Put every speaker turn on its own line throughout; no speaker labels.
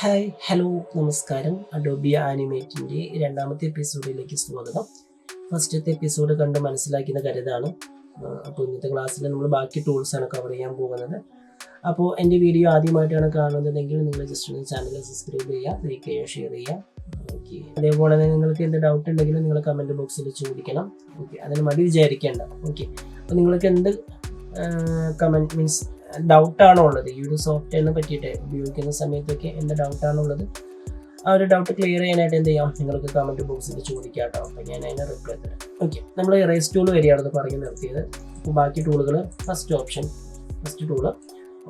Hi hello നമസ്കാരം. Adobe ആനിമേറ്റിൻ്റെ രണ്ടാമത്തെ എപ്പിസോഡിലേക്ക് സ്വാഗതം. ഫസ്റ്റത്തെ എപ്പിസോഡ് കണ്ട് മനസ്സിലാക്കുന്ന കരുതാണ്. അപ്പോൾ ഇന്നത്തെ ക്ലാസ്സിൽ നമ്മൾ ബാക്കി ടൂൾസാണ് കവർ ചെയ്യാൻ പോകുന്നത്. അപ്പോൾ എൻ്റെ വീഡിയോ ആദ്യമായിട്ടാണ് കാണുന്നതെങ്കിൽ നിങ്ങൾ ജസ്റ്റ് ഒന്ന് ചാനൽ സബ്സ്ക്രൈബ് ചെയ്യുക, ലൈക്ക് ചെയ്യുക, ഷെയർ ചെയ്യുക. ഓക്കെ, അതേപോലെ തന്നെ നിങ്ങൾക്ക് എന്ത് ഡൗട്ട് ഉണ്ടെങ്കിലും നിങ്ങൾ കമൻറ്റ് ബോക്സിൽ ചോദിക്കണം. ഓക്കെ, അതിന് മടി വിചാരിക്കേണ്ട. ഓക്കെ, അപ്പോൾ നിങ്ങൾക്ക് എന്ത് കമൻറ്റ് മീൻസ് ഡൗട്ടാണോ ഉള്ളത് ഈ ഒരു സോഫ്റ്റ്വെയറിനെ പറ്റിയിട്ട് ഉപയോഗിക്കുന്ന സമയത്തൊക്കെ എന്ത് ഡൗട്ടാണോ ഉള്ളത് ആ ഒരു ഡൗട്ട് ക്ലിയർ ചെയ്യാനായിട്ട് എന്ത് ചെയ്യാം, നിങ്ങൾക്ക് കമൻറ്റ് ബോക്സിൽ ചോദിക്കാം കേട്ടോ. അപ്പോൾ ഞാൻ അതിനെ റിപ്ലൈ തരാം. ഓക്കെ, നമ്മൾ ഇറേസ് ടൂൾ വരെയാണെന്ന് പറഞ്ഞ് നിർത്തിയത്. അപ്പോൾ ബാക്കി ടൂളുകൾ ഫസ്റ്റ് ടൂള്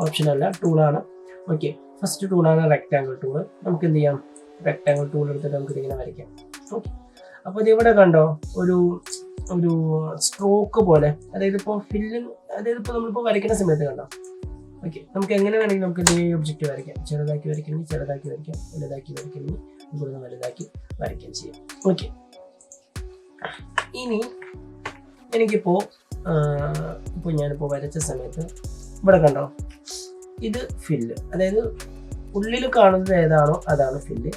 ഓപ്ഷനല്ല ടൂളാണ്. ഓക്കെ, ഫസ്റ്റ് ടൂളാണ് റെക്റ്റാങ്കിൾ ടൂള്. നമുക്ക് എന്ത് ചെയ്യാം, റെക്റ്റാങ്കിൾ ടൂൾ എടുത്തിട്ട് നമുക്ക് ഇതിങ്ങനെ വരയ്ക്കാം. ഓക്കെ, അപ്പോൾ ഇതിവിടെ കണ്ടോ ഒരു സ്ട്രോക്ക് പോലെ, അതായത് ഇപ്പോൾ നമ്മളിപ്പോൾ വരയ്ക്കുന്ന സമയത്ത് കണ്ടോ. ഓക്കെ, നമുക്ക് എങ്ങനെ വേണമെങ്കിൽ നമുക്ക് ഈ ഒബ്ജക്റ്റ് വരയ്ക്കാം. ചെറുതാക്കി വരയ്ക്കണമെങ്കിൽ ചെറുതാക്കി വരയ്ക്കാം, വലുതാക്കി വരയ്ക്കണമെങ്കിൽ ഇവിടുന്ന് വലുതാക്കി വരയ്ക്കാൻ ചെയ്യാം. ഓക്കെ, ഇനി എനിക്കിപ്പോൾ ഞാനിപ്പോൾ വരച്ച സമയത്ത് ഇവിടെ കണ്ടോ, ഇത് ഫില്ല്, അതായത് ഉള്ളിൽ കാണുന്നത് ഏതാണോ അതാണ് ഫില്ല്,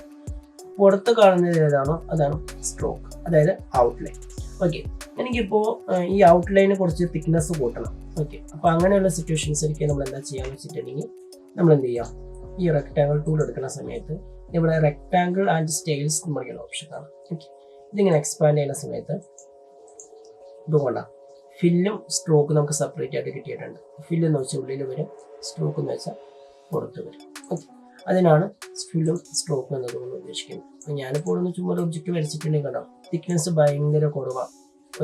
പുറത്ത് കാണുന്നത് ഏതാണോ അതാണ് സ്ട്രോക്ക്, അതായത് ഔട്ട്ലൈൻ. ഓക്കെ, എനിക്കിപ്പോൾ ഈ ഔട്ട്ലൈന് കുറച്ച് തിക്നെസ് കൂട്ടണം. ഓക്കെ, അപ്പോൾ അങ്ങനെയുള്ള സിറ്റുവേഷൻസിലേക്ക് നമ്മൾ എന്താ ചെയ്യാന്ന് വെച്ചിട്ടുണ്ടെങ്കിൽ നമ്മൾ എന്ത് ചെയ്യാം, ഈ റെക്റ്റാങ്കിൾ ടൂൾ എടുക്കുന്ന സമയത്ത് ഇവിടെ റെക്റ്റാങ്കിൾ ആൻഡ് സ്റ്റൈൽസ് എന്ന് പറയുന്ന ഓപ്ഷനാണ്. ഓക്കെ, ഇതിങ്ങനെ എക്സ്പാൻഡ് ചെയ്യുന്ന സമയത്ത് ഇതുകൊണ്ടാണ് ഫില്ലും സ്ട്രോക്ക് നമുക്ക് സെപ്പറേറ്റ് ആയിട്ട് കിട്ടിയിട്ടുണ്ട്. ഫില്ല് എന്ന് വെച്ചാൽ ഉള്ളിൽ വരും, സ്ട്രോക്ക് എന്ന് വെച്ചാൽ പുറത്ത് വരും. ഓക്കെ, അതിനാണ് ഫില്ലും സ്ട്രോക്കും എന്നതുകൊണ്ട് ഉദ്ദേശിക്കുന്നത്. അപ്പോൾ ഞാനിപ്പോൾ ഒന്ന് ചുമ്മാ ഒരു ഒബ്ജക്റ്റ് വരച്ചിട്ടുണ്ടെങ്കിൽ കണ്ടോ തിക്നെസ് ഭയങ്കര കുറവാണ്.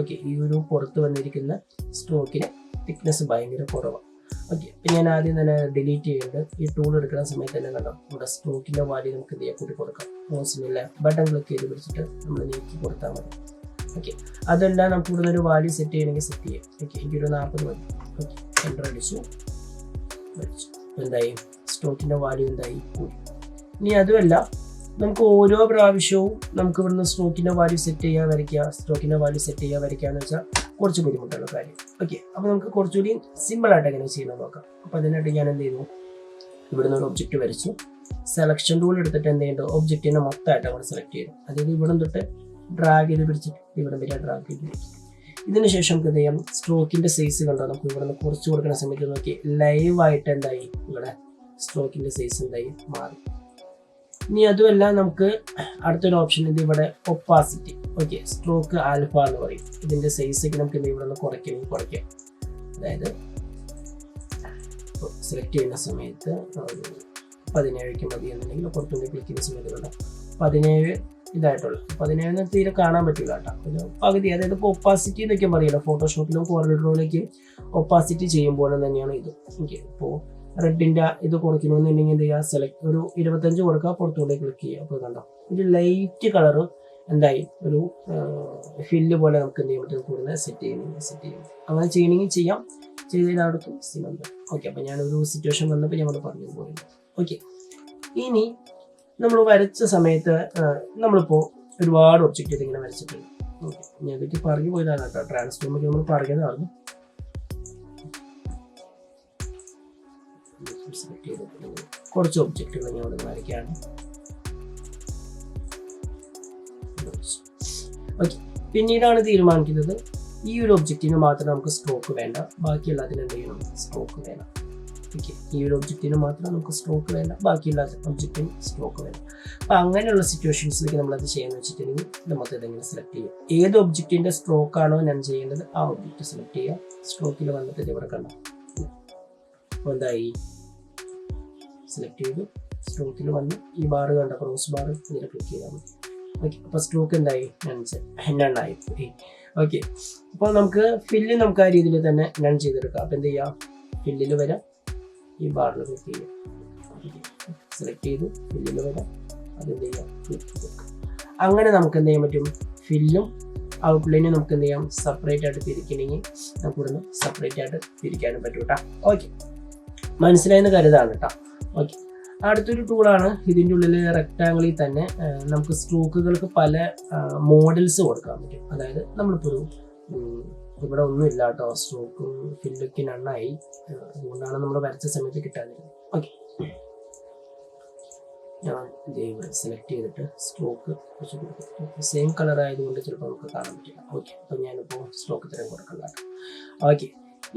ഓക്കെ, ഈ ഒരു പുറത്ത് വന്നിരിക്കുന്ന സ്ട്രോക്കിന് തിക്നെസ് ഭയങ്കര കുറവാണ്. ഓക്കെ, അപ്പം ഞാൻ ആദ്യം തന്നെ ഡിലീറ്റ് ചെയ്യേണ്ടത് ഈ ടൂൾ എടുക്കുന്ന സമയത്ത് തന്നെ കണ്ടോ നമ്മുടെ സ്ട്രോക്കിൻ്റെ വാല്യൂ നമുക്ക് എന്ത് ചെയ്യാൻ കൂട്ടി കൊടുക്കാം. മോസിനില്ല ബട്ടൺ ക്ലിക്ക് ചെയ്ത് പിടിച്ചിട്ട് നമ്മൾ നീക്കി കൊടുത്താൽ മതി. ഓക്കെ, അതെല്ലാം നമുക്ക് ഇവിടെ ഒരു വാല്യൂ സെറ്റ് ചെയ്യണമെങ്കിൽ സെറ്റ് ചെയ്യാം. ഓക്കെ, എനിക്കൊരു 40 മതി. ഓക്കെ, എൻ്റർ അടിച്ചു. എന്തായി, സ്ട്രോക്കിൻ്റെ വാല്യൂ എന്തായി കൂടി. ഇനി അതുമല്ല, നമുക്ക് ഓരോ പ്രാവശ്യവും നമുക്ക് ഇവിടുന്ന് സ്ട്രോക്കിൻ്റെ വാല്യൂ സെറ്റ് ചെയ്യുക വരയ്ക്കുക, സ്ട്രോക്കിൻ്റെ വാല്യൂ സെറ്റ് ചെയ്യുക വരയ്ക്കുക എന്ന് വെച്ചാൽ കുറച്ച് ബുദ്ധിമുട്ടുള്ള കാര്യം. ഓക്കെ, അപ്പോൾ നമുക്ക് കുറച്ചുകൂടി സിമ്പിളായിട്ട് എങ്ങനെ ചെയ്യുന്നത് നോക്കാം. അപ്പോൾ അതിനായിട്ട് ഞാൻ എന്ത് ചെയ്തു, ഇവിടുന്ന് ഒരു ഒബ്ജക്റ്റ് വരച്ചു. സെലക്ഷൻ ടൂൾ എടുത്തിട്ട് എന്ത് ചെയ്യുന്നത്, ഒബ്ജക്റ്റിനെ മൊത്തമായിട്ട് അവിടെ സെലക്ട് ചെയ്തു. അതായത് ഇവിടെ തൊട്ട് ഡ്രാഗ് ചെയ്ത് പിടിച്ചിട്ട് ഇവിടെ വരെ ഡ്രാഗ് ചെയ്ത് പിടിക്കും. ഇതിന് ശേഷം നമുക്ക് എന്ത് ചെയ്യാം, സ്ട്രോക്കിൻ്റെ സൈസ് കണ്ടോ നമുക്ക് ഇവിടെ നിന്ന് കുറച്ച് കൊടുക്കുന്ന സമയത്ത് നോക്കി ലൈവായിട്ട് എന്തായി ഇവിടെ സ്ട്രോക്കിൻ്റെ സൈസ് എന്തായി മാറി. ഇനി അതുമല്ല, നമുക്ക് അടുത്തൊരു ഓപ്ഷൻ ഇത് ഇവിടെ ഒപ്പാസിറ്റി. ഓക്കെ, സ്ട്രോക്ക് ആൽഫ എന്ന് പറയും. ഇതിൻ്റെ സൈസൊക്കെ നമുക്ക് ഇവിടെ നിന്ന് കുറയ്ക്കാം. അതായത് സെലക്ട് ചെയ്യുന്ന സമയത്ത് 17 മതി എന്നുണ്ടെങ്കിൽ പുറത്തുകൊണ്ട് ക്ലിക്ക് ചെയ്യുന്ന സമയത്ത് കണ്ടോ 17 ഇതായിട്ടുള്ളൂ. 17 തീരെ കാണാൻ പറ്റില്ല കേട്ടോ, ഒരു പകുതി. അതായത് ഇപ്പോൾ ഒപ്പാസിറ്റി എന്നൊക്കെ പറയില്ല, ഫോട്ടോഷോപ്പിലും കോർഡിനേറ്ററിലേക്ക് ഒപ്പാസിറ്റി ചെയ്യുമ്പോൾ തന്നെയാണ് ഇത്. ഓക്കെ, ഇപ്പോൾ റെഡിൻ്റെ ഇത് കൊടുക്കണമെന്നുണ്ടെങ്കിൽ എന്ത് ചെയ്യുക, സെലക്ട് ഒരു 25 കൊടുക്കുക, പുറത്തുകൊണ്ട് ക്ലിക്ക് ചെയ്യുക. അപ്പോൾ കണ്ടോ ഒരു ലൈറ്റ് കളറ് എന്തായി ഒരു ഫില്ല് പോലെ നമുക്ക് എന്ത് ചെയ്യാൻ പറ്റും, കൂടുതൽ സെറ്റ് ചെയ്യണം. അങ്ങനെ ചെയ്യണമെങ്കിൽ ചെയ്യാം, ചെയ്തതിനടുത്തും സിനുണ്ട്. ഓക്കെ, അപ്പോൾ ഞാനൊരു സിറ്റുവേഷൻ വന്നപ്പോൾ ഞങ്ങൾ പറഞ്ഞു പോയിരുന്നു. ഓക്കെ, ഇനി നമ്മൾ വരച്ച സമയത്ത് നമ്മളിപ്പോൾ ഒരുപാട് ഒബ്ജക്റ്റ് ഇങ്ങനെ വരച്ചിട്ടുണ്ട്. ഓക്കെ, ഞാൻ ഇതൊക്കെ പറഞ്ഞു പോയതാണ് കേട്ടോ, ട്രാൻസ്ഫോമൊക്കെ നമ്മൾ പറഞ്ഞതാണ്. സെലക്ട് ചെയ്തിട്ട് കുറച്ച് ഒബ്ജക്റ്റുകൾ ഞാൻ ഇവിടെ വരയ്ക്കുകയാണ്. ഓക്കെ, പിന്നീടാണ് തീരുമാനിക്കുന്നത് ഈ ഒരു ഒബ്ജക്റ്റിന് മാത്രം നമുക്ക് സ്ട്രോക്ക് വേണ്ട, ബാക്കി എല്ലാത്തിനും എന്ത് ചെയ്യണം, സ്ട്രോക്ക് വേണം. ഓക്കെ, ഈ ഒരു ഒബ്ജക്റ്റിന് മാത്രം നമുക്ക് സ്ട്രോക്ക് വേണ്ട, ബാക്കിയുള്ള ഒബ്ജക്റ്റിന് സ്ട്രോക്ക് വേണം. അപ്പോൾ അങ്ങനെയുള്ള സിറ്റുവേഷൻസിലേക്ക് നമ്മളത് ചെയ്യാന്ന് വെച്ചിട്ടുണ്ടെങ്കിൽ നമുക്ക് ഇതെങ്ങനെ സെലക്ട് ചെയ്യാം, ഏത് ഒബ്ജക്റ്റിൻ്റെ സ്ട്രോക്കാണോ ഞാൻ ചെയ്യേണ്ടത് ആ ഒബ്ജക്റ്റ് സെലക്ട് ചെയ്യുക. സ്ട്രോക്കിൽ വന്നിട്ട് ഇവിടെ കണ്ടോ അപ്പോൾ എന്തായി, സെലക്ട് ചെയ്തു, സ്ട്രോക്കിൽ വന്ന് ഈ ബാർ കണ്ട ക്രോസ് ബാർ ഇതിൽ ക്ലിക്ക് ചെയ്താൽ മതി. ഓക്കെ, അപ്പോൾ സ്ട്രോക്ക് എന്തായി, നണ്ണായി. ഓക്കെ, അപ്പോൾ നമുക്ക് ഫില്ല് നമുക്ക് ആ രീതിയിൽ തന്നെ നൺ ചെയ്തെടുക്കാം. അപ്പോൾ എന്ത് ചെയ്യാം, ഫില്ലിൽ വരാം, ഈ ബാറിൽ ക്ലിക്ക് ചെയ്യാം, സെലക്ട് ചെയ്തു ഫില്ലിൽ വരാം, അതെന്ത് ചെയ്യാം, ക്ലിക്ക് കൊടുക്കാം. അങ്ങനെ നമുക്ക് എന്ത് ചെയ്യാൻ പറ്റും, ഫില്ലും ഔട്ട്ലൈനും നമുക്ക് എന്ത് ചെയ്യാം, സെപ്പറേറ്റ് ആയിട്ട് തിരിക്കണമെങ്കിൽ നമുക്ക് ഇവിടുന്ന് സെപ്പറേറ്റ് ആയിട്ട് തിരിക്കാനും പറ്റും കേട്ടോ. ഓക്കെ, മനസ്സിലായെന്ന് കരുതാണ് കേട്ടോ. ഓക്കെ, അടുത്തൊരു ടൂളാണ് ഇതിൻ്റെ ഉള്ളിൽ റെക്റ്റാങ്കിളിൽ തന്നെ നമുക്ക് സ്ട്രോക്കുകൾക്ക് പല മോഡൽസ് കൊടുക്കാൻ പറ്റും. അതായത് നമ്മളിപ്പോൾ ഇവിടെ ഒന്നും ഇല്ല കേട്ടോ, സ്ട്രോക്കും ഫില്ലൊക്കെ നന്നായി, അതുകൊണ്ടാണ് നമ്മൾ വരച്ച സമയത്ത് കിട്ടാതിരുന്നത്. ഓക്കെ, ഞാൻ ഇവിടെ സെലക്ട് ചെയ്തിട്ട് സ്ട്രോക്ക് വെച്ച് കൊടുക്കും. സെയിം കളർ ആയതുകൊണ്ട് ചിലപ്പോൾ നമുക്ക് കാണാൻ പറ്റില്ല. ഓക്കെ, അപ്പോൾ ഞാനിപ്പോൾ സ്ട്രോക്ക് ഇത്രയും കൊടുക്കണ്ട. ഓക്കെ,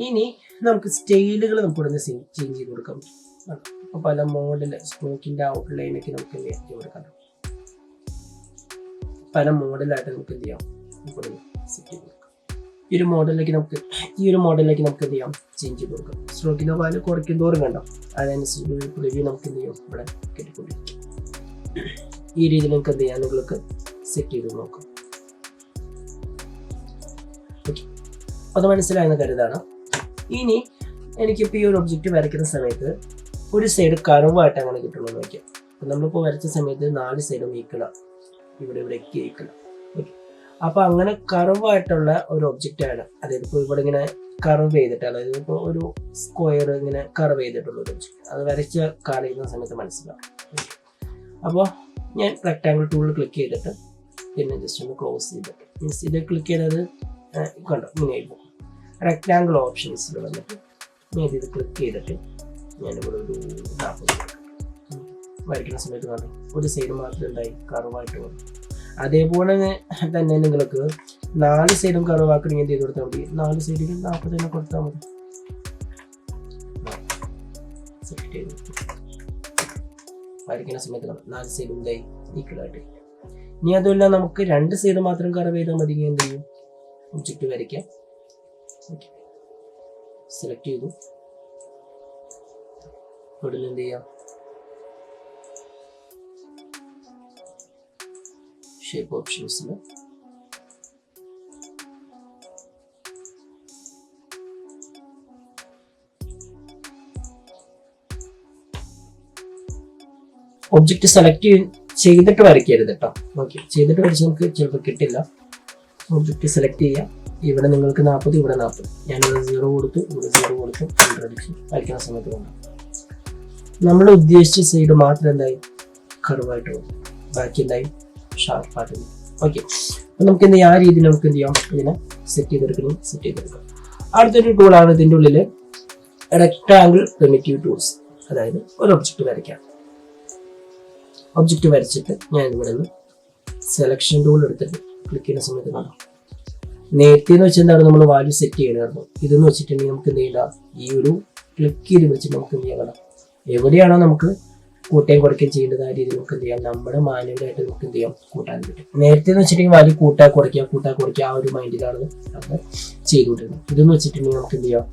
ഇനി നമുക്ക് സ്റ്റൈലുകൾ നമുക്കിവിടെ ചേഞ്ച് ചെയ്ത് കൊടുക്കാം. അപ്പോൾ പല മോഡൽ സ്ട്രോക്കിൻ്റെ ഔട്ട്ലൈനൊക്കെ നമുക്ക് എന്ത് ചെയ്യാൻ കൊടുക്കാം, പല മോഡലായിട്ട് നമുക്ക് എന്ത് ചെയ്യാം, ഇവിടെ സെറ്റ് ചെയ്ത് കൊടുക്കാം. ഈ ഒരു മോഡലിലേക്ക് നമുക്ക് എന്ത് ചെയ്യാം, ചേഞ്ച് ചെയ്ത് കൊടുക്കാം. സ്ട്രോക്കിൻ്റെ വാല്യൂ കുറയ്ക്കും തോറും കണ്ടോ, അതിനനുസരിച്ച് പ്രിവ്യൂ നമുക്ക് എന്ത് ചെയ്യാം ഇവിടെ കെട്ടിക്കൊണ്ടിരിക്കും. ഈ രീതിയിൽ നമുക്ക് എന്ത് ചെയ്യാം, നിങ്ങൾക്ക് സെറ്റ് ചെയ്ത് നോക്കാം. ഓക്കെ, അത് മനസ്സിലായെന്ന് കരുതാണ്. ഇനി എനിക്കിപ്പോൾ ഈ ഒരു ഒബ്ജക്റ്റ് വരയ്ക്കുന്ന സമയത്ത് ഒരു സൈഡ് കർവായിട്ട് അങ്ങനെ കിട്ടുള്ളൂ നോക്കിയാൽ. അപ്പം നമ്മളിപ്പോൾ വരച്ച സമയത്ത് 4 സൈഡും ഈക്വലാണ്, ഇവിടെ ഈക്വലാണ്. ഓക്കെ, അപ്പോൾ അങ്ങനെ കർവായിട്ടുള്ള ഒരു ഒബ്ജക്റ്റാണ്. അതായത് ഇപ്പോൾ ഇവിടെ ഇങ്ങനെ കർവ് ചെയ്തിട്ട്, അതായത് ഇപ്പോൾ ഒരു സ്ക്വയർ ഇങ്ങനെ കർവ് ചെയ്തിട്ടുള്ള ഒരു ഒബ്ജക്റ്റ്, അത് വരച്ച് കാണിക്കുന്ന സമയത്ത് മനസ്സിലാവും. അപ്പോൾ ഞാൻ റെക്ടാങ്കിൾ ടൂളിൽ ക്ലിക്ക് ചെയ്തിട്ട് പിന്നെ ജസ്റ്റ് ഒന്ന് ക്ലോസ് ചെയ്തിട്ട് മീൻസ് ഇത് ക്ലിക്ക് ചെയ്തത് കണ്ടോ ഇങ്ങനെ ആയിപ്പോൾ റെക്ടാങ്കിൾ ഓപ്ഷൻസിൽ വന്നിട്ട് ഞാൻ ഇത് ക്ലിക്ക് ചെയ്തിട്ട് ഞാനിവിടെ ഒരു 40 വരയ്ക്കുന്ന സമയത്ത് കണ്ടു ഒരു സൈഡ് മാത്രമേ ഉണ്ടായി കർവായിട്ട് വന്നു. അതേപോലെ തന്നെ നിങ്ങൾക്ക് 4 സൈഡും കർവാക്കണമെങ്കിൽ എന്ത് ചെയ്ത് കൊടുത്താൽ മതി, 4 സൈഡിലും 40 തന്നെ കൊടുത്താൽ മതി. സെലക്ട് ചെയ്ത് വരയ്ക്കുന്ന സമയത്ത് 4 സൈഡും ഉണ്ടായി ഈക്വലായിട്ട്. ഇനി അതുമല്ല നമുക്ക് 2 സൈഡ് മാത്രം കർവ് ചെയ്താൽ മതി. എന്ത് ചെയ്യും, ഒബ്ജക്റ്റ് വരയ്ക്കാം. ഓക്കെ, സെലക്ട് ചെയ്തു. ഇവിടെ എന്ത് ചെയ്യാം, ഷേപ്പ് ഓപ്ഷൻസിൽ ഒബ്ജക്റ്റ് സെലക്ട് ചെയ്തിട്ട് വരയ്ക്കരുത് കേട്ടോ. ഓക്കെ, ചെയ്തിട്ട് വരച്ച് നമുക്ക് ചിലപ്പോൾ കിട്ടില്ല. ഒബ്ജക്റ്റ് സെലക്ട് ചെയ്യാം. ഇവിടെ നിങ്ങൾക്ക് 40, ഇവിടെ 40, ഞാനിവിടെ 0 കൊടുത്തു, ഇവിടെ 0 കൊടുത്തു. ഇൻട്രൊഡക്ഷൻ വരയ്ക്കുന്ന സമയത്ത് കൊണ്ട് നമ്മൾ ഉദ്ദേശിച്ച സൈഡ് മാത്രം എന്തായി കർവായിട്ട് പോകും, ബാക്കി എന്തായി ഷാർപ്പായിട്ട്. ഓക്കെ, അപ്പം നമുക്ക് എന്ത് ചെയ്യാം, ആ രീതിയിൽ നമുക്ക് എന്ത് ചെയ്യാം, ഇതിനെ സെറ്റ് ചെയ്തെടുക്കാം. അടുത്തൊരു ടൂളാണ് ഇതിൻ്റെ ഉള്ളിൽ റെക്ടാങ്കിൾ പ്രിമിറ്റീവ് ടൂൾസ്. അതായത് ഒരു ഒബ്ജക്റ്റ് വരയ്ക്കാം. ഒബ്ജക്റ്റ് വരച്ചിട്ട് ഞാൻ ഇവിടെ നിന്ന് സെലക്ഷൻ ടൂൾ എടുത്തിട്ട് ക്ലിക്ക് ചെയ്യുന്ന സമയത്ത് കാണാം. നേരത്തെ എന്ന് വെച്ചാൽ എന്താണ് നമ്മൾ വാല്യൂ സെറ്റ് ചെയ്യണമായിരുന്നു. ഇതെന്ന് വെച്ചിട്ടുണ്ടെങ്കിൽ നമുക്ക് എന്ത് ചെയ്യണ്ട, ഈ ഒരു ക്ലിക്ക് ചെയ്ത് വിളിച്ചിട്ട് നമുക്ക് എന്ത് ചെയ്യാം, എവിടെയാണോ നമുക്ക് കൂട്ടുകയും കുറയ്ക്കുകയും ചെയ്യേണ്ടത് ആ രീതിയിൽ നമുക്ക് എന്ത് ചെയ്യാം, നമ്മുടെ മാനുവലായിട്ട് നമുക്ക് എന്ത് ചെയ്യാം, കൂട്ടാൻ പറ്റും. നേരത്തെ എന്ന് വെച്ചിട്ടുണ്ടെങ്കിൽ വാല്യൂ കൂട്ടാ കുറയ്ക്കുക ആ ഒരു മൈൻഡിലാണ് നമ്മൾ ചെയ്തുകൊണ്ടിരുന്നത്. ഇതെന്ന് വെച്ചിട്ടുണ്ടെങ്കിൽ നമുക്ക് എന്ത് ചെയ്യാം,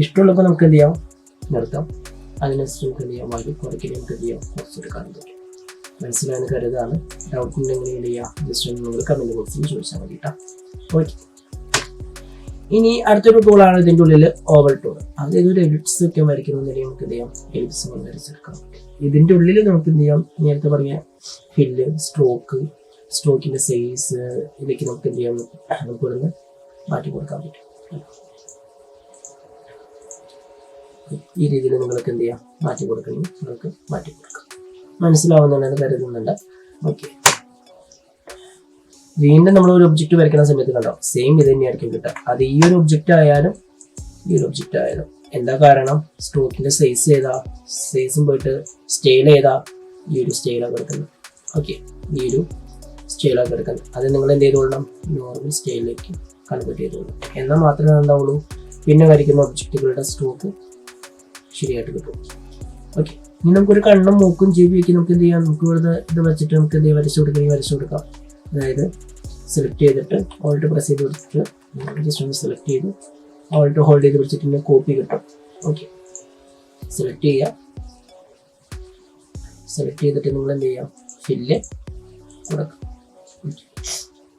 ഇഷ്ടമുള്ളപ്പോൾ നമുക്ക് എന്ത് ചെയ്യാം, നിർത്താം. അതിനനുസരിച്ച് നമുക്ക് എന്ത് ചെയ്യാം, വാല്യൂ കുറയ്ക്കുകയും നമുക്ക് എന്ത് ചെയ്യാം, കുറച്ചെടുക്കാൻ പറ്റും. മനസ്സിലായെന്ന് കരുതാണ്. ഡൗട്ട് ഉണ്ടെങ്കിൽ എന്ത് ചെയ്യാം, ജസ്റ്റ് ഒന്ന് നിങ്ങൾ കമന്റ് ബോക്സിൽ ചോദിച്ചാൽ മതി കേട്ടോ. ഓക്കെ, ഇനി അടുത്തൊരു ടൂളാണ് ഇതിൻ്റെ ഉള്ളിൽ ഓവൽ ടൂൾ. അതായത് ഒരു എലിപ്സ് ഒക്കെ വരയ്ക്കണമെന്നുണ്ടെങ്കിൽ നമുക്ക് എന്ത് ചെയ്യാം, എലിപ്സ് വരച്ചെടുക്കാം. ഇതിൻ്റെ ഉള്ളിൽ നമുക്ക് എന്ത് ചെയ്യാം, നേരത്തെ പറഞ്ഞ ഫില്ല്, സ്ട്രോക്കിൻ്റെ സൈസ്, ഇതൊക്കെ നമുക്ക് എന്ത് ചെയ്യാം, നമുക്ക് ഇവിടുന്ന് മാറ്റി കൊടുക്കാൻ പറ്റും. ഈ രീതിയിൽ നിങ്ങൾക്ക് എന്ത് ചെയ്യാം, മാറ്റി കൊടുക്കണമെങ്കിൽ നിങ്ങൾക്ക് മാറ്റി കൊടുക്കാം. മനസ്സിലാവുന്നുണ്ടെന്ന് കരുതുന്നുണ്ട്. ഓക്കെ, വീണ്ടും നമ്മൾ ഒരു ഒബ്ജക്റ്റ് വരയ്ക്കുന്ന സമയത്ത് കണ്ടോ സെയിം ഇത് തന്നെയായിരിക്കും കിട്ടുക. അത് ഈ ഒരു ഒബ്ജക്റ്റ് ആയാലും ഈ ഒരു ഒബ്ജക്റ്റ് ആയാലും. എന്താ കാരണം, സ്ട്രോക്കിന്റെ സൈസ് ഏതാ, സൈസും പോയിട്ട് സ്റ്റൈൽ ഏതാ, ഈ ഒരു സ്റ്റൈലാണ് കിടക്കുന്നത്. ഓക്കെ, ഈ ഒരു സ്റ്റൈലാണ് കിടക്കുന്നത്. അത് നിങ്ങൾ എന്ത് ചെയ്തോളണം, നോർമൽ സ്റ്റൈലിലേക്ക് കൺവേർട്ട് ചെയ്തോളണം. എന്നാൽ മാത്രമേ എന്താവുള്ളൂ, പിന്നെ വരയ്ക്കുന്ന ഒബ്ജക്റ്റുകളുടെ സ്ട്രോക്ക് ശരിയായിട്ട് കിട്ടും. ഓക്കെ, ഇനി നമുക്കൊരു കണ്ണും മൂക്കും ചെവിയൊക്കെ നമുക്ക് എന്ത് ചെയ്യാം, നമുക്ക് ഇവിടെ ഇത് വെച്ചിട്ട് നമുക്ക് എന്ത് ചെയ്യാം, വരച്ചു കൊടുക്കാം. അതായത് സെലക്ട് ചെയ്തിട്ട് ഓൾട്ട് പ്രസ് ചെയ്ത് കൊടുത്തിട്ട് ജസ്റ്റ് ഒന്ന് സെലക്ട് ചെയ്ത് ഓൾട്ട് ഹോൾഡ് ചെയ്ത് പിടിച്ചിട്ട് കോപ്പി കിട്ടും. ഓക്കെ, സെലക്ട് ചെയ്യുക. സെലക്ട് ചെയ്തിട്ട് നിങ്ങൾ എന്ത് ചെയ്യാം, ഫില്ല് കൊടുക്കാം.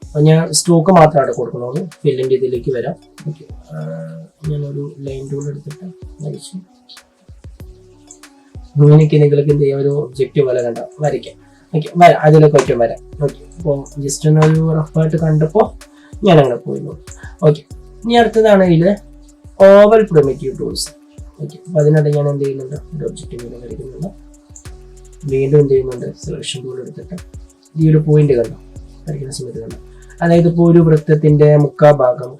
അപ്പം ഞാൻ സ്ട്രോക്ക് മാത്രമാണ് കൊടുക്കണുള്ളൂ. ഫില്ലിൻ്റെ ഇതിലേക്ക് വരാം. ഓക്കെ, ഞാനൊരു ലൈൻ ടൂൾ എടുത്തിട്ട് വരച്ചു. ഇങ്ങനെയൊക്കെ നിങ്ങൾക്ക് എന്ത് ചെയ്യാം, ഒരു ഒബ്ജക്റ്റ് പോലെ കണ്ട വരയ്ക്കാം. ഓക്കെ, അതിലൊക്കെ ഒറ്റ വരാം. ഓക്കെ, അപ്പോൾ ജസ്റ്റ് ഒരു റഫായിട്ട് കണ്ടപ്പോൾ ഞാൻ അങ്ങനെ പോയിരുന്നു. ഓക്കെ, ഇനി അടുത്തതാണ് ഇതിൽ ഓവൽ പ്രിമിറ്റീവ് ടൂൾസ്. ഓക്കെ, അപ്പോൾ അതിനിടെ ഞാൻ എന്ത് ചെയ്യുന്നുണ്ട്, ഒരു ഒബ്ജക്റ്റ് ഇങ്ങനെ വരയ്ക്കുന്നുണ്ട്. വീണ്ടും എന്ത് ചെയ്യുന്നുണ്ട്, സെലക്ഷൻ ടൂൾ എടുത്തിട്ട് ഈ ഒരു പോയിന്റ് കണ്ടോ, വരയ്ക്കുന്ന സമയത്ത് കണ്ടോ. അതായത് ഇപ്പോൾ ഒരു വൃത്തത്തിൻ്റെ മുക്കാ ഭാഗം,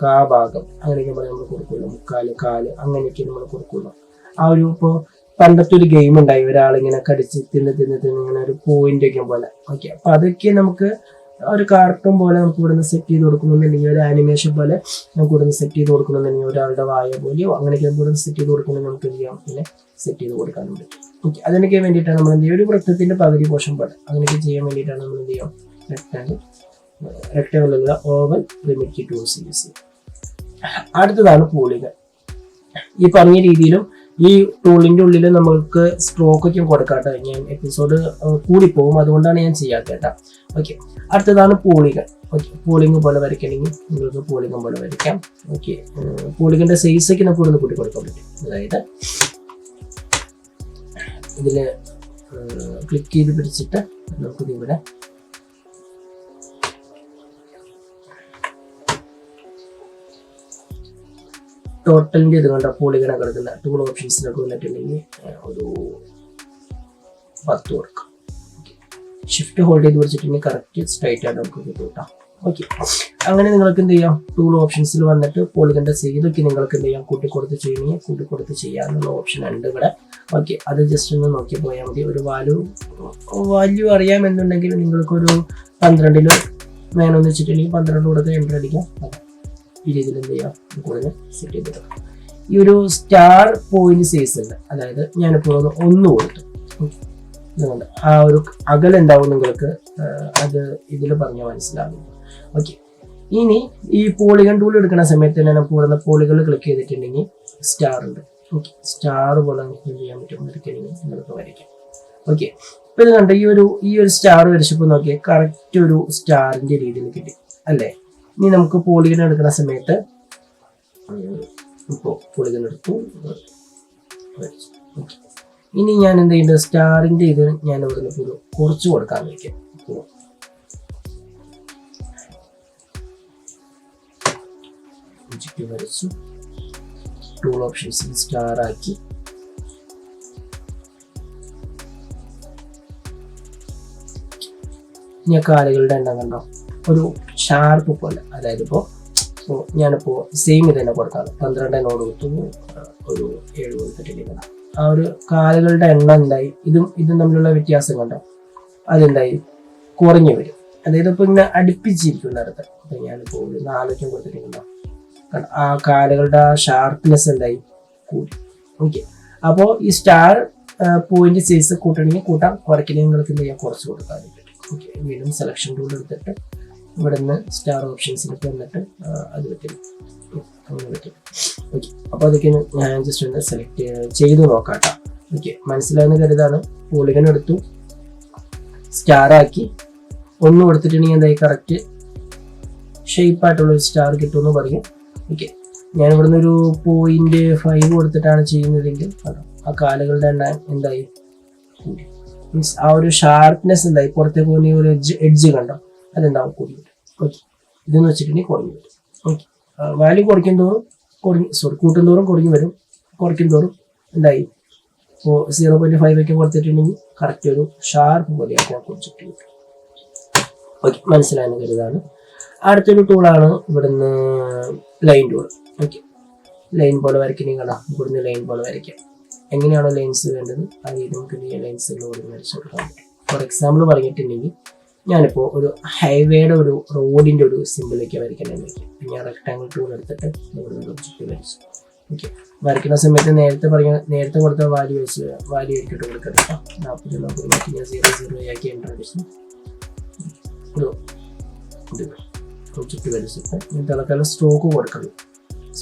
അങ്ങനെയൊക്കെ നമ്മൾ കൊടുക്കുള്ളൂ. മുക്കാല്, കാല് അങ്ങനെയൊക്കെ നമ്മൾ കൊടുക്കുള്ളൂ. ആ ഒരു ഇപ്പോൾ പണ്ടത്തെ ഒരു ഗെയിം ഉണ്ടായി, ഒരാളിങ്ങനെ കടിച്ച് തിന്ന് ഇങ്ങനെ ഒരു പോയിന്റ് ഒക്കെ പോലെ. ഓക്കെ, അപ്പൊ അതൊക്കെ നമുക്ക് ഒരു കാർട്ടൂൺ പോലെ നമുക്ക് ഇവിടുന്ന് സെറ്റ് ചെയ്ത് കൊടുക്കണമെന്നുണ്ടെങ്കിൽ, ഒരു ആനിമേഷൻ പോലെ നമുക്ക് ഇവിടുന്ന് സെറ്റ് ചെയ്ത് കൊടുക്കണമെന്നുണ്ടെങ്കിൽ, ഒരാളുടെ വായ പോലെയോ അങ്ങനെയൊക്കെ നമുക്ക് ഇവിടുന്ന് സെറ്റ് ചെയ്ത് കൊടുക്കണമെങ്കിൽ നമുക്ക് എന്ത് ചെയ്യാം, പിന്നെ സെറ്റ് ചെയ്ത് കൊടുക്കാനും പറ്റും. ഓക്കെ, അതിനൊക്കെ വേണ്ടിയിട്ടാണ് നമ്മൾ എന്ത് ചെയ്യുക, ഒരു വൃത്തത്തിന്റെ പകുതി പോർഷൻ പോലെ അങ്ങനെയൊക്കെ ചെയ്യാൻ വേണ്ടിയിട്ടാണ് നമ്മൾ എന്ത് ചെയ്യാം, റെക്ടാങ്കിളുള്ള ഓവൽ പ്രിമിറ്റീവ് ടൂൾസ് യൂസ് ചെയ്യും. അടുത്തതാണ് പോളിഗൺ. ഈ പറഞ്ഞ രീതിയിലും ഈ ടൂളിന്റെ ഉള്ളിൽ നമുക്ക് സ്ട്രോക്കൊക്കെ കൊടുക്കാട്ടോ. ഞാൻ എപ്പിസോഡ് കൂടിപ്പോകും, അതുകൊണ്ടാണ് ഞാൻ ചെയ്യാത്തത് കേട്ടോ. ഓക്കെ, അടുത്തതാണ് പോളിഗൺ. ഓക്കെ, പോളിംഗ് പോലെ വരയ്ക്കണമെങ്കിൽ നിങ്ങൾക്ക് പോളിഗൺ പോലെ വരയ്ക്കാം. ഓക്കെ, പോളിഗന്റെ സൈസ് ഒക്കെ നമുക്ക് ഇവിടെ കൂട്ടി കൊടുക്കാൻ പറ്റും. അതായത് ഇതിൽ ക്ലിക്ക് ചെയ്ത് പിടിച്ചിട്ട് നമുക്ക് ഇവിടെ ടോട്ടലിന്റെ ഇത് കണ്ട പോളിഗൺ കിടക്കുന്ന ടൂൾ ഓപ്ഷൻസിലൊക്കെ വന്നിട്ടുണ്ടെങ്കിൽ ഒരു 10 കൊടുക്കാം. ഷിഫ്റ്റ് ഹോൾഡ് ചെയ്ത് പിടിച്ചിട്ടുണ്ടെങ്കിൽ കറക്റ്റ് സ്ട്രൈറ്റ് ആയിട്ട് നമുക്ക് കിട്ടും. ഓക്കെ, അങ്ങനെ നിങ്ങൾക്ക് എന്ത് ചെയ്യാം, ടൂൾ ഓപ്ഷൻസിൽ വന്നിട്ട് പോളിഗന്റെ സൈഡൊക്കെ നിങ്ങൾക്ക് എന്ത് ചെയ്യാം, കൂട്ടിക്കൊടുത്ത് ചെയ്യണമെങ്കിൽ കൂട്ടിക്കൊടുത്ത് ചെയ്യാനുള്ള ഓപ്ഷൻ ഉണ്ട് ഇവിടെ. ഓക്കെ, അത് ജസ്റ്റ് ഒന്ന് നോക്കി പോയാൽ മതി. ഒരു വാല്യൂ അറിയാമെന്നുണ്ടെങ്കിൽ നിങ്ങൾക്കൊരു 12 വേണമെന്ന് വെച്ചിട്ടുണ്ടെങ്കിൽ 12 കൊടുത്ത് എൻ്റർ അടിക്കാം. ഈ രീതിയിൽ എന്ത് ചെയ്യാം, കൂടുതൽ സെറ്റ് ചെയ്തിട്ട് ഈ ഒരു സ്റ്റാർ പോയിന്റ് സൈസ് ഉണ്ട്. അതായത് ഞാനിപ്പോൾ 1 കൊടുത്തു. അതുകൊണ്ട് ആ ഒരു അകലുണ്ടാവും നിങ്ങൾക്ക്, അത് ഇതിൽ പറഞ്ഞാൽ മനസ്സിലാകും. ഓക്കെ, ഇനി ഈ പോളിഗൺ ടൂൾ എടുക്കുന്ന സമയത്ത് തന്നെ നമുക്ക് ഇവിടെ പോളികൾ ക്ലിക്ക് ചെയ്തിട്ടുണ്ടെങ്കിൽ സ്റ്റാർ ഉണ്ട്. ഓക്കെ, സ്റ്റാർ പോലെ നമുക്ക് എന്ത് ചെയ്യാൻ പറ്റും, വരയ്ക്കണമെങ്കിൽ നിങ്ങൾക്ക് വരയ്ക്കാം. ഓക്കെ, ഇപ്പൊ ഇത് കണ്ട ഈ ഒരു സ്റ്റാർ വരച്ചപ്പോൾ നോക്കിയാൽ കറക്റ്റ് ഒരു സ്റ്റാറിന്റെ രീതിയിൽ കിട്ടി അല്ലേ. ഇനി നമുക്ക് പോളിഗൺ എടുക്കുന്ന സമയത്ത് ഇപ്പോൾ പോളിഗൺ എടുത്തു. ഇനി ഞാൻ എന്ത് ചെയ്യുന്നത്, സ്റ്റാറിന്റെ ഇത് ഞാൻ ഇവിടെ കുറച്ച് കൊടുക്കാൻ വയ്ക്കാം. വരച്ചു, ടൂൾ ഓപ്ഷൻസിൽ സ്റ്റാർ ആക്കി. ഞാൻ കാലുകളുടെ എണ്ണം കണ്ടോ, ഒരു ഷാർപ്പ് പോലെ. അതായത് ഞാനിപ്പോൾ സെയിം ഇത് തന്നെ കൊടുക്കാം. 12 കൊടുത്തു, ഒരു 7 കൊടുത്തിട്ടില്ല. ആ ഒരു കാലുകളുടെ എണ്ണം എന്തായി, ഇതും തമ്മിലുള്ള വ്യത്യാസം കണ്ടോ, അതെന്തായി കുറഞ്ഞു വരും. അതായത് ഇപ്പോൾ ഇങ്ങനെ അടുപ്പിച്ചിരിക്കും നേരത്തെ. അപ്പം ഞാനിപ്പോൾ ഒരു 4 കൊടുത്തിട്ടുണ്ടോ, ആ കാലുകളുടെ ആ ഷാർപ്നെസ് എന്തായി കൂടി. ഓക്കെ, അപ്പോൾ ഈ സ്റ്റാർ പോയിന്റ് സൈസ് കൂട്ടണമെങ്കിൽ കൂട്ടാം, കുറയ്ക്കണമെങ്കിൽ നിങ്ങൾക്ക് എന്ത് ചെയ്യാം, കുറച്ച് കൊടുക്കാൻ പറ്റും. ഓക്കെ, വീണ്ടും സെലക്ഷൻ ടൂൾ എടുത്തിട്ട് ഇവിടെ നിന്ന് സ്റ്റാർ ഓപ്ഷൻസിലേക്ക് വന്നിട്ട് അത് പറ്റും, അങ്ങനെ പറ്റും. ഓക്കെ, അപ്പോൾ അതൊക്കെ ഞാൻ ജസ്റ്റ് ഒന്ന് സെലക്ട് ചെയ്ത് നോക്കാം കേട്ടോ. ഓക്കെ, മനസ്സിലാവുന്ന കരുതാണ്. പോളിഗൺ എടുത്തു, സ്റ്റാർ ആക്കി, 1 കൊടുത്തിട്ടുണ്ടെങ്കിൽ എന്തായി കറക്റ്റ് ഷേപ്പായിട്ടുള്ളൊരു സ്റ്റാർ കിട്ടുമെന്ന് പറയും. ഓക്കെ, ഞാൻ ഇവിടുന്ന് ഒരു 0.5 കൊടുത്തിട്ടാണ് ചെയ്യുന്നതെങ്കിൽ ആ കാലുകളുടെ എണ്ണ എന്തായി കൂടി. മീൻസ് ആ ഒരു ഷാർപ്നെസ് എന്തായി പുറത്തേക്ക് പോകുന്ന ഒരു എഡ്ജ് കണ്ടോ, അതെന്താവും കൂടി വരും. ഓക്കെ, ഇതെന്ന് വെച്ചിട്ടുണ്ടെങ്കിൽ കുറഞ്ഞു വരും. ഓക്കെ, വാല്യൂ കൂട്ടും തോറും കുറഞ്ഞു വരും. കുറയ്ക്കും തോറും എന്തായി, ഇപ്പോൾ 0.5 ഒക്കെ കൊടുത്തിട്ടുണ്ടെങ്കിൽ കറക്റ്റ് ഒരു ഷാർപ്പ് പോലെയാക്കി ആ പ്രൊജക്റ്റ് കിട്ടും. ഓക്കെ, മനസ്സിലായെന്ന് കരുതാണ്. അടുത്തൊരു ടൂളാണ് ഇവിടുന്ന് ലൈൻ ടൂൾ. ഓക്കെ, ലൈൻ പോലെ വരയ്ക്കണമെങ്കിൽ കാണാം, ഇവിടുന്ന് ലൈൻ പോലെ വരയ്ക്കാം. എങ്ങനെയാണോ ലൈൻസ് വേണ്ടത് ആ രീതി നമുക്ക് ലൈൻസുകൾ വരച്ചു കൊടുക്കാൻ പറ്റും. ഫോർ എക്സാമ്പിൾ പറഞ്ഞിട്ടുണ്ടെങ്കിൽ ഞാനിപ്പോൾ ഒരു ഹൈവേയുടെ ഒരു റോഡിൻ്റെ ഒരു സിമ്പിളൊക്കെ വരയ്ക്കണമെന്ന് വയ്ക്കും. ഞാൻ റെക്ടാങ്കിൾ ടൂൾ എടുത്തിട്ട് ഇവിടെ ഒബ്ജക്റ്റ് വരച്ചു. ഓക്കെ, വരയ്ക്കുന്ന സമയത്ത് നേരത്തെ കൊടുത്ത വാല്യൂ ആയിരിക്കട്ടെ കൊടുക്കട്ടെ. 40 നമുക്ക് നോക്കി ഞാൻ 0 ആക്കി എൻ്റർ അടിച്ചു. ഒരു ഒബ്ജക്റ്റ് വരച്ചിട്ട് ഞാൻ തൽക്കാലം സ്ട്രോക്ക് കൊടുക്കണം.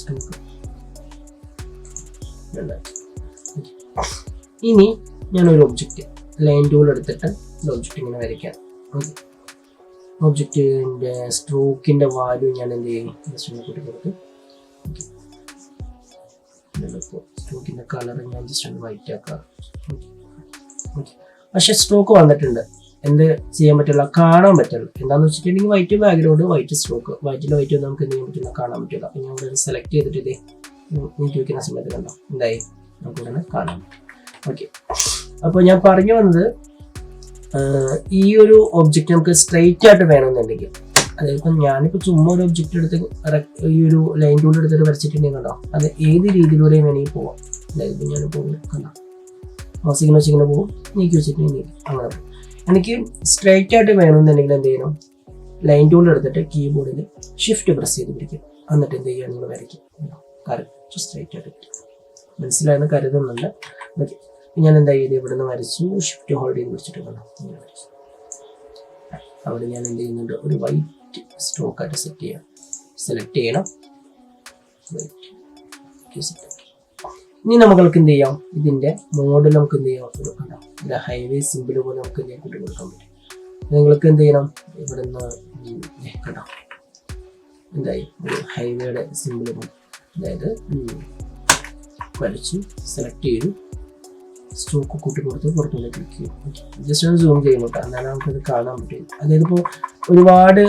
സ്ട്രോക്ക് ഇനി ഞാനൊരു ഒബ്ജക്റ്റ് ലൈൻ ടൂൾ എടുത്തിട്ട് ഒബ്ജക്റ്റ് ഇങ്ങനെ വരയ്ക്കാം. ഒബ്ജക്റ്റിൻ്റെ സ്ട്രോക്കിൻ്റെ വാല്യൂ ഞാൻ എന്ത് ചെയ്യും, ജസ്റ്റ് കൂട്ടി കൊടുത്ത് സ്ട്രോക്കിൻ്റെ കളർ ഞാൻ ജസ്റ്റ് ഒന്ന് വൈറ്റ് ആക്കാം. പക്ഷെ സ്ട്രോക്ക് വന്നിട്ടുണ്ട്, എന്ത് ചെയ്യാൻ പറ്റില്ല, കാണാൻ പറ്റില്ല. എന്താണെന്ന് വെച്ചിട്ടുണ്ടെങ്കിൽ white background, white stroke, white നമുക്ക് എന്ത് ചെയ്യാൻ പറ്റില്ല, കാണാൻ പറ്റില്ല. അപ്പം ഞാൻ ഇവിടെ സെലക്ട് ചെയ്തിട്ട് ഇതേ നീക്കി വയ്ക്കുന്ന സമയത്ത് കണ്ടോ എന്തായി, നമുക്ക് ഇവിടെ കാണാൻ പറ്റും. ഓക്കെ, അപ്പോൾ ഞാൻ പറഞ്ഞു വന്നത് ഈ ഒരു ഒബ്ജക്റ്റ് നമുക്ക് സ്ട്രെയിറ്റ് ആയിട്ട് വേണമെന്നുണ്ടെങ്കിൽ, അതായത് ഇപ്പം ഞാനിപ്പോൾ ചുമ്മാ ഒരു ഒബ്ജക്റ്റ് എടുത്ത് ഈ ഒരു ലൈൻ ടൂൾ എടുത്തിട്ട് വരച്ചിട്ടുണ്ടെങ്കിൽ കണ്ടോ, അത് ഏത് രീതിയിലൂടെയും വേണമെങ്കിൽ പോവാം. അതായത് ഞാനിപ്പോൾ കണ്ടോ മൗസ് ഇങ്ങനെ വെച്ച് ഇങ്ങനെ പോകും, നീക്കി വെച്ചിട്ടുണ്ടെങ്കിൽ അങ്ങനെ പോകും. എനിക്ക് സ്ട്രൈറ്റ് ആയിട്ട് വേണമെന്നുണ്ടെങ്കിൽ എന്ത് ചെയ്യണം, ലൈൻ ടൂൾ എടുത്തിട്ട് കീബോർഡിൽ ഷിഫ്റ്റ് പ്രസ് ചെയ്ത് പിടിക്കും. എന്നിട്ട് എന്ത് ചെയ്യുക, നിങ്ങൾ വരയ്ക്കും. കറക്റ്റ് സ്ട്രൈറ്റ് ആയിട്ട് മനസ്സിലായെന്ന് കരുതുന്നുണ്ട്. ഓക്കെ, ഞാൻ എന്താ ചെയ്ത് ഇവിടെ നിന്ന് വരച്ചു, ഷിഫ്റ്റ് ഹോൾഡ് ചെയ്ത് പിടിച്ചിട്ട് വേണം ഇങ്ങനെ വരച്ചു. അവിടെ ഞാൻ എന്ത് ചെയ്യുന്നുണ്ട്, ഒരു വൈറ്റ് സ്ട്രോക്ക് ആയിട്ട് സെലക്ട് ചെയ്യണം. ഇനി നമ്മൾക്ക് എന്ത് ചെയ്യാം, ഇതിന്റെ മോഡ് നമുക്ക് എന്ത് ചെയ്യാം, ഒരു ഹൈവേ സിമ്പിൾ പോലെ നമുക്ക് എന്ത് ചെയ്യാൻ കൂട്ടി കൊടുക്കാൻ പറ്റും. നിങ്ങൾക്ക് എന്ത് ചെയ്യണം, ഇവിടെ നിന്ന് കണ്ടോ എന്തായി ഒരു ഹൈവേയുടെ സിമ്പിൾ പോലെ, അതായത് വരച്ചു സെലക്ട് ചെയ്തു, സ്ട്രോക്ക് കൂട്ടി കൊടുത്ത് പുറത്തുനിന്ന് ക്ലിക്ക് ചെയ്യും. ജസ്റ്റ് ഒന്ന് സൂം ചെയ്യുമ്പോൾ എന്നാലും നമുക്കത് കാണാൻ പറ്റും. അതായത് ഇപ്പോൾ ഒരുപാട്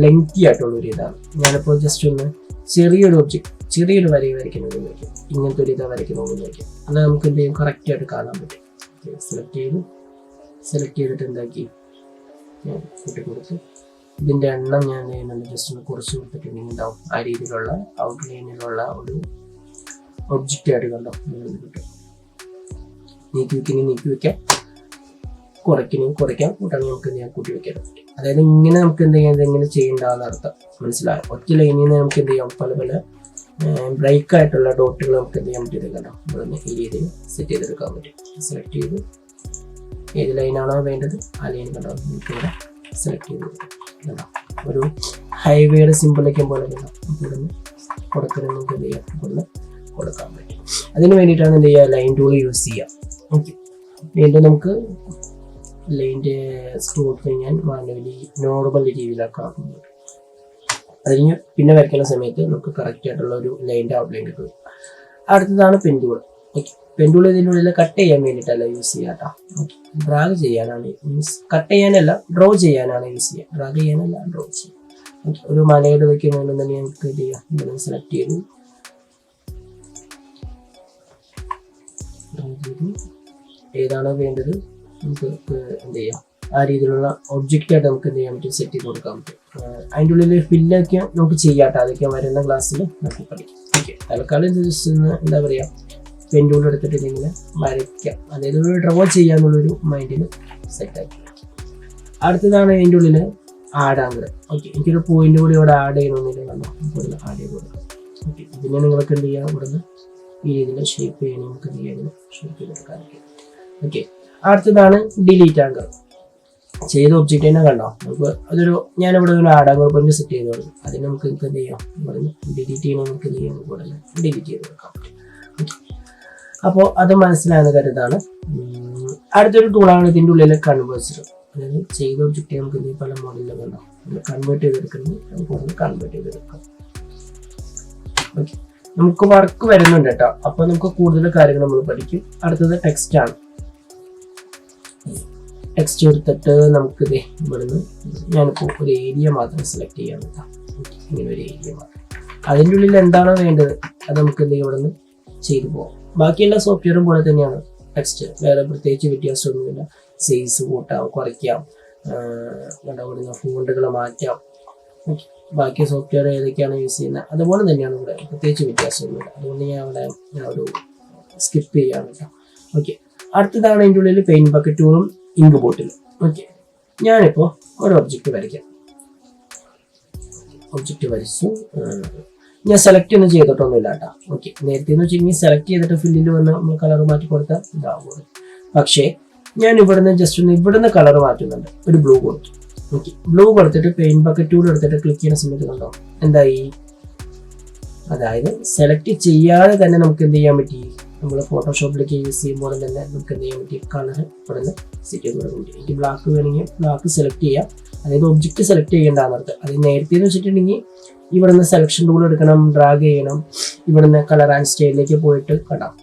ലെങ്തി ആയിട്ടുള്ള ഒരു ഇതാണ്. ഞാനിപ്പോൾ ജസ്റ്റ് ഒന്ന് ചെറിയൊരു ചെറിയൊരു വര വരയ്ക്കണമെന്ന് വയ്ക്കും, ഇങ്ങനത്തെ ഒരു ഇതാ വരയ്ക്കണമെന്ന് വയ്ക്കും. എന്നാൽ നമുക്ക് എന്ത് ചെയ്യും, കറക്റ്റായിട്ട് കാണാൻ പറ്റും. സെലക്ട് ചെയ്തിട്ട് എന്താക്കി ഞാൻ കൂട്ടി കൊടുത്ത് ഇതിൻ്റെ എണ്ണം ഞാൻ ചെയ്യുന്നുണ്ട്, ജസ്റ്റ് ഒന്ന് കുറച്ച് കൊടുത്തിട്ടുണ്ടെങ്കിൽ ഉണ്ടാവും ആ രീതിയിലുള്ള ഔട്ട്ലൈനിലുള്ള ഒരു ഒബ്ജക്റ്റ് ആയിട്ട് കണ്ടോ കിട്ടും. നീക്കി വയ്ക്കാം, കുറയ്ക്കാം, കൂട്ടാണെങ്കിൽ നമുക്ക് ഞാൻ കൂട്ടി വെക്കാൻ പറ്റും. അതായത് ഇങ്ങനെ നമുക്ക് എന്ത് ചെയ്യാം, ഇതെങ്ങനെ ചെയ്യേണ്ടതെന്ന് അർത്ഥം മനസ്സിലാകും. ഒറ്റ ലൈനിൽ നിന്ന് നമുക്ക് എന്ത് ചെയ്യാം, പല പല ബ്രേക്ക് ആയിട്ടുള്ള ഡോട്ടുകൾ നമുക്ക് എന്ത് ചെയ്യാൻ പറ്റും, കണ്ടോ ഇവിടെ നിന്ന് ഈ രീതിയിൽ സെറ്റ് ചെയ്തെടുക്കാൻ പറ്റും. സെലക്ട് ചെയ്ത് ഏത് ലൈനാണോ വേണ്ടത് ആ ലൈൻ കണ്ടോ നമുക്കിവിടെ സെലക്ട് ചെയ്ത് കണ്ടോ ഒരു ഹൈവേയുടെ സിമ്പിളൊക്കെ പോലെ കണ്ടോ നമുക്ക് ഇവിടെ നിന്ന് കൊടുക്കണം, നമുക്ക് എന്ത് ചെയ്യാം, ഇവിടെ കൊടുക്കാൻ പറ്റും. അതിന് വേണ്ടിയിട്ടാണ് എന്ത് ചെയ്യുക, ലൈൻ ടൂൾ യൂസ് ചെയ്യുക. ഓക്കെ, വീണ്ടും നമുക്ക് ലൈൻ്റെ സ്ട്രോക്ക് ഞാൻ മാനുവലി നോർമൽ രീതിയിലാക്കാം. അതിന് പിന്നെ വരയ്ക്കുന്ന സമയത്ത് നമുക്ക് കറക്റ്റ് ആയിട്ടുള്ള ഒരു ലൈൻ്റെ ഔട്ട്ലൈൻ കിട്ടും. അടുത്തതാണ് pen tool. Okay, pen tool ഇതിനുള്ളിൽ കട്ട് ചെയ്യാൻ വേണ്ടിയിട്ടല്ല യൂസ് ചെയ്യാം കേട്ടോ. ഓക്കെ, ഡ്രാഗ് ചെയ്യാനാണ്, മീൻസ് കട്ട് ചെയ്യാനല്ല ഡ്രോ ചെയ്യാനാണ് യൂസ് ചെയ്യുക. ഡ്രാഗ് ചെയ്യാനല്ല ഡ്രോ ചെയ്യാം. ഓക്കെ, ഒരു മലയുടെ വയ്ക്കുന്നുണ്ടെങ്കിൽ നമുക്ക് എന്ത് ചെയ്യാം, ഇവിടെ സെലക്ട് ചെയ്തു ഏതാണോ വേണ്ടത് നമുക്ക് എന്ത് ചെയ്യാം, ആ രീതിയിലുള്ള ഒബ്ജക്റ്റായിട്ട് നമുക്ക് എന്ത് ചെയ്യാൻ പറ്റും, സെറ്റ് ചെയ്ത് കൊടുക്കാൻ പറ്റും. അതിൻ്റെ ഉള്ളിൽ ഫില്ലൊക്കെ നമുക്ക് ചെയ്യാട്ടോ, അതൊക്കെ വരുന്ന ക്ലാസ്സിൽ നമുക്ക് പഠിക്കാം. ഓക്കെ, തൽക്കാലം ജസ്റ്റ് എന്താ പറയുക, പെൻ ടൂൾ എടുത്തിട്ട് ഇങ്ങനെ വരയ്ക്കാം, അതായത് ഒരു ഡ്രോ ചെയ്യാന്നുള്ളൊരു മൈൻഡിൽ സെറ്റാക്കി. അടുത്തതാണ് അതിൻ്റെ ഉള്ളിൽ ആഡ് ആംഗിൾ. ഓക്കെ, എനിക്കൊരു പോയിന്റ് കൂടി ഇവിടെ ആഡ് ചെയ്യണമെന്നില്ല, ഇവിടെ ആഡ് ചെയ്ത് കൊടുക്കാം. ഓക്കെ, ഇതിനെ നിങ്ങൾക്ക് എന്ത് ചെയ്യാം, ഇവിടെ നിന്ന് ഈ രീതിയിൽ ഷേപ്പ് ചെയ്യണം, നമുക്ക് എന്ത് ചെയ്യാൻ ഷേപ്പ് ചെയ്തെടുക്കാനൊക്കെ. ഓക്കെ, അടുത്തതാണ് ഡിലീറ്റ് ആംഗിൾ. ചെയ്ത ഒബ്ജക്റ്റ് തന്നെ കണ്ടോ, നമുക്ക് അതൊരു ഞാനിവിടെ ഒരു ആഡ് ആംഗിൾ പോയിന്റ് സെറ്റ് ചെയ്തോളൂ. അതിന് നമുക്ക് എന്ത് ചെയ്യാം, ഇവിടെ ഡിലീറ്റ് ചെയ്യണം, നമുക്ക് എന്ത് ചെയ്യാം, ഇവിടെ ഡിലീറ്റ് ചെയ്ത് കൊടുക്കാം. ഓക്കെ, അപ്പോൾ അത് മനസ്സിലാകുന്ന കരുതാണ്. അടുത്തൊരു ടൂളാണ് ഇതിൻ്റെ ഉള്ളിൽ കൺവേഴ്സർ. അതായത് ചെയ്ത ഒബ്ജക്റ്റ് നമുക്ക് എന്ത് പല മോഡലിലും കണ്ടോ കൺവേർട്ട് ചെയ്തെടുക്കുന്നത്, നമുക്ക് കൺവേർട്ട് ചെയ്തെടുക്കാം. ഓക്കെ, നമുക്ക് വർക്ക് വരുന്നുണ്ട് കേട്ടോ, അപ്പോൾ നമുക്ക് കൂടുതൽ കാര്യങ്ങൾ നമ്മൾ പഠിക്കും. അടുത്തത് ടെക്സ്റ്റ് ആണ്. ടെക്സ്റ്റ് എടുത്തിട്ട് നമുക്ക് ഇവിടുന്ന് ഞാനിപ്പോൾ ഒരു ഏരിയ മാത്രം സെലക്ട് ചെയ്യാൻ പറ്റാം. ഇങ്ങനെ ഒരു ഏരിയ മാത്രം, അതിൻ്റെ ഉള്ളിൽ എന്താണോ വേണ്ടത് അത് നമുക്ക് എന്ത് ചെയ്യും, ഇവിടെ നിന്ന് ചെയ്തു പോകാം. ബാക്കിയെല്ലാ സോഫ്റ്റ്വെയറും പോലെ തന്നെയാണ് ടെക്സ്റ്റ്, വേറെ പ്രത്യേകിച്ച് വ്യത്യാസമൊന്നുമില്ല. സൈസ് കൂട്ടാം, കുറയ്ക്കാം, ഇവിടുന്ന് ഫോണ്ടുകൾ മാറ്റാം. ബാക്കി സോഫ്റ്റ്വെയർ ഏതൊക്കെയാണ് യൂസ് ചെയ്യുന്നത് അതുപോലെ തന്നെയാണ് ഇവിടെ, പ്രത്യേകിച്ച് വ്യത്യാസമൊന്നുമില്ല. അതുകൊണ്ട് ഞാൻ ഒരു സ്കിപ്പ് ചെയ്യാണ് കേട്ടോ. ഓക്കെ, അടുത്തതാണ് അതിൻ്റെ ഉള്ളിൽ പെയിന്റ് ബക്കറ്റ് ടൂളും ഇങ്ക് ബോട്ടിലും. ഓക്കെ, ഞാനിപ്പോൾ ഒരു ഒബ്ജക്റ്റ് വരയ്ക്കാം. ഒബ്ജക്റ്റ് വരച്ചു, ഞാൻ സെലക്ട് ഒന്നും ചെയ്തിട്ടൊന്നുമില്ല കേട്ടോ. ഓക്കെ, നേരത്തെ എന്ന് വെച്ചിട്ടുണ്ടെങ്കിൽ സെലക്ട് ചെയ്തിട്ട് ഫില്ലിൽ വന്ന് നമ്മൾ കളർ മാറ്റി കൊടുത്താൽ ഇതാവുന്നത്. പക്ഷേ ഞാൻ ഇവിടുന്ന് ജസ്റ്റ് ഒന്ന് ഇവിടുന്ന് കളർ മാറ്റുന്നുണ്ട്, ഒരു ബ്ലൂ കൊടുത്തു. ഓക്കെ, ബ്ലൂ കൊടുത്തിട്ട് പെയിന്റ് ബക്കറ്റ് ടൂൾ എടുത്തിട്ട് ക്ലിക്ക് ചെയ്യുന്ന സമയത്ത് കണ്ടോ എന്തായി, അതായത് സെലക്ട് ചെയ്യാതെ തന്നെ നമുക്ക് എന്ത് ചെയ്യാൻ പറ്റി, നമ്മൾ ഫോട്ടോഷോപ്പിലേക്ക് യൂസ് ചെയ്യുമ്പോൾ തന്നെ നമുക്ക് എന്ത് ചെയ്യാൻ പറ്റി, കളർ ഇവിടെ നിന്ന് സെറ്റ് ചെയ്ത് കൊടുക്കാൻ പറ്റും. എനിക്ക് ബ്ലാക്ക് വേണമെങ്കിൽ ബ്ലാക്ക് സെലക്ട് ചെയ്യാം, അതായത് ഒബ്ജക്റ്റ് സെലക്ട് ചെയ്യേണ്ടതാണ്. അത് നേരത്തെ എന്ന് വെച്ചിട്ടുണ്ടെങ്കിൽ ഇവിടുന്ന് സെലക്ഷൻ ടൂൾ എടുക്കണം, ഡ്രാഗ് ചെയ്യണം, ഇവിടുന്ന് കളർ ആൻഡ് സ്റ്റൈലിലേക്ക് പോയിട്ട് കണ്ടാം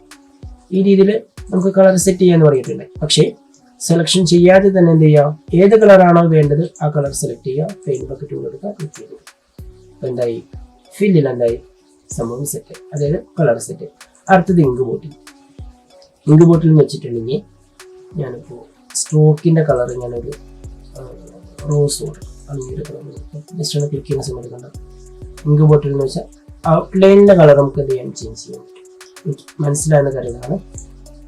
ഈ രീതിയിൽ നമുക്ക് കളർ സെറ്റ് ചെയ്യാന്ന് പറഞ്ഞിട്ടുണ്ട്. പക്ഷേ സെലക്ഷൻ ചെയ്യാതെ തന്നെ എന്ത് ചെയ്യാം, ഏത് കളറാണോ വേണ്ടത് ആ കളർ സെലക്ട് ചെയ്യുക, പെയിന്റ് ബക്കറ്റ് ടൂൾ എടുക്കുക, ക്ലിക്ക് ചെയ്തു. അപ്പോൾ എന്തായി, ഫില്ലിൽ എന്തായി, സംഭവം സെറ്റ്, അതായത് കളർ സെറ്റ്. അടുത്തത് ഇങ്ക് ബോട്ടിൽ. ഇങ്ക് ബോട്ടിൽ എന്ന് വെച്ചിട്ടുണ്ടെങ്കിൽ ഞാനിപ്പോൾ സ്ട്രോക്കിൻ്റെ കളർ ഞാനൊരു റോസ് കൊടുക്കും, അങ്ങനൊരു കളർ കൊടുക്കും. ജസ്റ്റ് ഒന്ന് ക്ലിക്ക് ചെയ്യുന്ന സമയത്ത് കണ്ടാൽ ഇങ്ക് ബോട്ടിൽ എന്ന് വെച്ചാൽ ഔട്ട്ലൈനിൻ്റെ കളർ നമുക്ക് എന്ത് ചെയ്യാൻ ചേഞ്ച് ചെയ്യാൻ പറ്റും. മനസ്സിലാകുന്ന കാര്യമാണ്.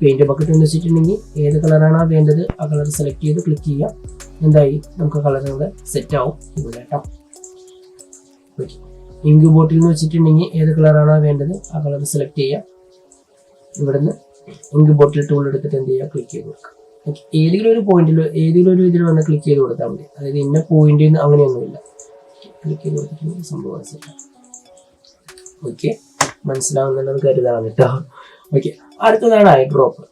പെയിന്റ് ബക്കറ്റ് എന്ന് വെച്ചിട്ടുണ്ടെങ്കിൽ ഏത് കളറാണോ വേണ്ടത് ആ കളർ സെലക്ട് ചെയ്ത് ക്ലിക്ക് ചെയ്യാം. എന്തായി നമുക്ക് കളർ ഇവിടെ സെറ്റ് ആവും ഇവിടെ കേട്ടോ. ഓക്കെ, ഇങ്ക് ബോട്ടിൽ എന്ന് വെച്ചിട്ടുണ്ടെങ്കിൽ ഏത് കളറാണോ വേണ്ടത് ആ കളർ സെലക്ട് ചെയ്യാം. ഇവിടുന്ന് ഇങ്ക് ബോട്ടിൽ ടൂൾ എടുത്തിട്ട് എന്ത് ചെയ്യുക, ക്ലിക്ക് ചെയ്ത് കൊടുക്കുക. ഓക്കെ, ഏതെങ്കിലും ഒരു പോയിന്റിലോ ഏതെങ്കിലും ഒരു ഇതിൽ വന്ന് ക്ലിക്ക് ചെയ്ത് കൊടുത്താൽ മതി. അതായത് ഇന്ന പോയിന്റിൽ നിന്ന് അങ്ങനെയൊന്നുമില്ല. ക്ലിക്ക് ചെയ്ത് കൊടുത്തിട്ടുണ്ടെങ്കിൽ സംഭവം സെറ്റ്. ഓക്കെ, മനസ്സിലാവുന്നുള്ളത് കരുതാണ് കേട്ടോ. ഓക്കെ, അടുത്തതാണ് ഐ ഡ്രോപ്പ്.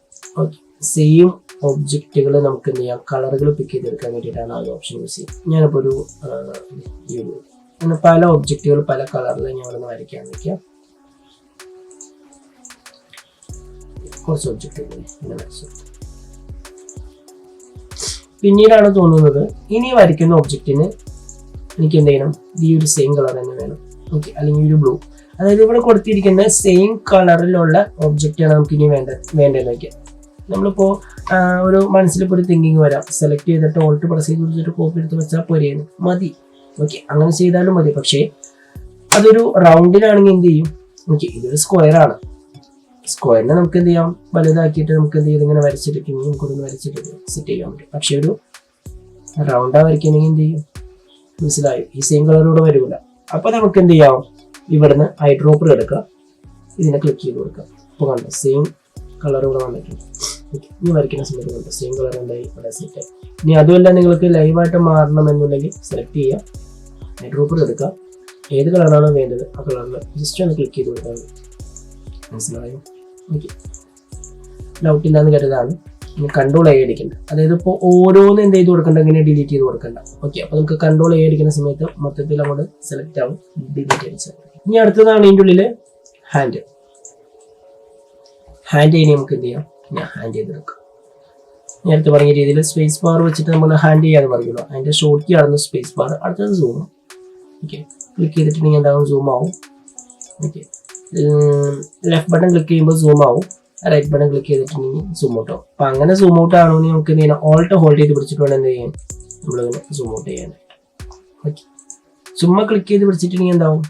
ഓക്കെ, സെയിം ഒബ്ജക്റ്റുകൾ നമുക്ക് എന്ത് ചെയ്യാം, കളറുകൾ പിക്ക് ചെയ്തെടുക്കാൻ വേണ്ടിയിട്ടാണ് ആ ഒരു ഓപ്ഷൻ യൂസ് ചെയ്യുക. ഞാനിപ്പോൾ ഒരു അങ്ങനെ പല ഒബ്ജക്റ്റുകൾ പല കളറിൽ ഞാൻ ഇവിടെ നിന്ന് വരയ്ക്കാൻ വയ്ക്കാം. കുറച്ച് ഒബ്ജക്റ്റുകൾ ഇങ്ങനെ പിന്നീടാണ് തോന്നുന്നത് ഇനി വരയ്ക്കുന്ന ഒബ്ജക്റ്റിന് എനിക്ക് എന്ത് ചെയ്യണം, ഈ ഒരു സെയിം കളർ തന്നെ വേണം. ഓക്കെ, അല്ലെങ്കിൽ ഒരു ബ്ലൂ. അതായത് ഇവിടെ കൊടുത്തിരിക്കുന്ന സെയിം കളറിലുള്ള ഒബ്ജക്റ്റാണ് നമുക്ക് ഇനി വേണ്ടതെന്ന് വയ്ക്കാം. നമ്മളിപ്പോൾ ഒരു മനസ്സിലിപ്പോൾ ഒരു തിങ്കിങ് വരാം, സെലക്ട് ചെയ്തിട്ട് ഓൾട്ട് പ്രസ് ചെയ്ത് കൊടുത്തിട്ട് കോപ്പി എടുത്ത് വെച്ചാൽ പോരെയാണ് മതി. ഓക്കെ, അങ്ങനെ ചെയ്താലും മതി. പക്ഷേ അതൊരു റൗണ്ടിലാണെങ്കിൽ എന്ത് ചെയ്യും, ഓക്കെ ഇതൊരു സ്ക്വയറാണ്. സ്ക്വയറിനെ നമുക്ക് എന്ത് ചെയ്യാം, വലുതാക്കിയിട്ട് നമുക്ക് എന്ത് ചെയ്ത് ഇങ്ങനെ വരച്ചിരിക്കുന്നത് നമുക്കൊന്ന് വരച്ചിട്ട് സെറ്റ് ചെയ്യാൻ പറ്റും. പക്ഷെ ഒരു റൗണ്ടാ വരയ്ക്കണമെങ്കിൽ എന്ത് ചെയ്യും, മനസ്സിലായോ, ഈ സെയിം കളറോടെ വരില്ല. അപ്പൊ നമുക്ക് എന്ത് ചെയ്യാം, ഇവിടുന്ന് ഐ ഡ്രോപ്പർ എടുക്കുക, ഇതിനെ ക്ലിക്ക് ചെയ്ത് കൊടുക്കുക. അപ്പോൾ കണ്ടോ സെയിം കളർ ഇവിടെ വന്നിട്ടുണ്ട്. ഇനി വരയ്ക്കുന്ന സമയത്ത് കണ്ടോ സെയിം കളർ എന്തായി ഇവിടെ സെറ്റ്. ഇനി അതുമല്ല നിങ്ങൾക്ക് ലൈവായിട്ട് മാറണം എന്നുണ്ടെങ്കിൽ സെലക്ട് ചെയ്യുക, ഐ ഡ്രോപ്പർ എടുക്കുക, ഏത് കളറാണോ വേണ്ടത് ആ കളറിൽ ജസ്റ്റ് ഒന്ന് ക്ലിക്ക് ചെയ്ത് കൊടുത്താൽ മതി. മനസ്സിലായോ? ഓക്കെ, ഡൗട്ട് ഇല്ലാന്ന് കരുതാണ്. കൺട്രോൾ എ അടിക്കണ്ട. അതായത് ഇപ്പോൾ ഓരോന്ന് എന്ത് ചെയ്ത് കൊടുക്കണ്ട, ഇങ്ങനെ ഡിലീറ്റ് ചെയ്ത് കൊടുക്കണ്ട. ഓക്കെ, അപ്പോൾ നമുക്ക് കൺട്രോൾ എ അടിക്കുന്ന സമയത്ത് മൊത്തത്തിൽ അങ്ങോട്ട് സെലക്ട് ആവും, ഡിലീറ്റ് അടിച്ചാൽ. ഇനി അടുത്തതാണ് ഇതിൻ്റെ ഉള്ളിൽ ഹാൻഡ്. ഹാൻഡ് ഇനി നമുക്ക് എന്ത് ചെയ്യാം, ഞാൻ ഹാൻഡ് ചെയ്തെടുക്കാം. നേരത്തെ പറഞ്ഞ രീതിയിൽ സ്പേസ് ബാർ വെച്ചിട്ട് നമ്മൾ ഹാൻഡ് ചെയ്യാതെ പറയുമല്ലോ, അതിൻ്റെ ഷോർട്ട് കീ ആണെന്ന് സ്പേസ് ബാർ. അടുത്തത് സൂം. ഓക്കെ, ക്ലിക്ക് ചെയ്തിട്ടുണ്ടെങ്കിൽ എന്താകും, സൂം ആവും. ഓക്കെ, ലെഫ്റ്റ് ബട്ടൺ ക്ലിക്ക് ചെയ്യുമ്പോൾ സൂം ആവും, റൈറ്റ് ബട്ടൺ ക്ലിക്ക് ചെയ്തിട്ടുണ്ടെങ്കിൽ സൂം ഔട്ട് ആവും. അപ്പം അങ്ങനെ സൂം ഔട്ട് ആണെങ്കിൽ നമുക്ക് എന്ത് ചെയ്യണം, ഓൾട്ട് ഹോൾഡ് ചെയ്ത് പിടിച്ചിട്ട് വേണം എന്ത് ചെയ്യാൻ, നമ്മളിങ്ങനെ സൂം ഔട്ട് ചെയ്യാൻ. ഓക്കെ, ചുമ്മാ ക്ലിക്ക് ചെയ്ത് പിടിച്ചിട്ടുണ്ടെങ്കിൽ എന്താവും,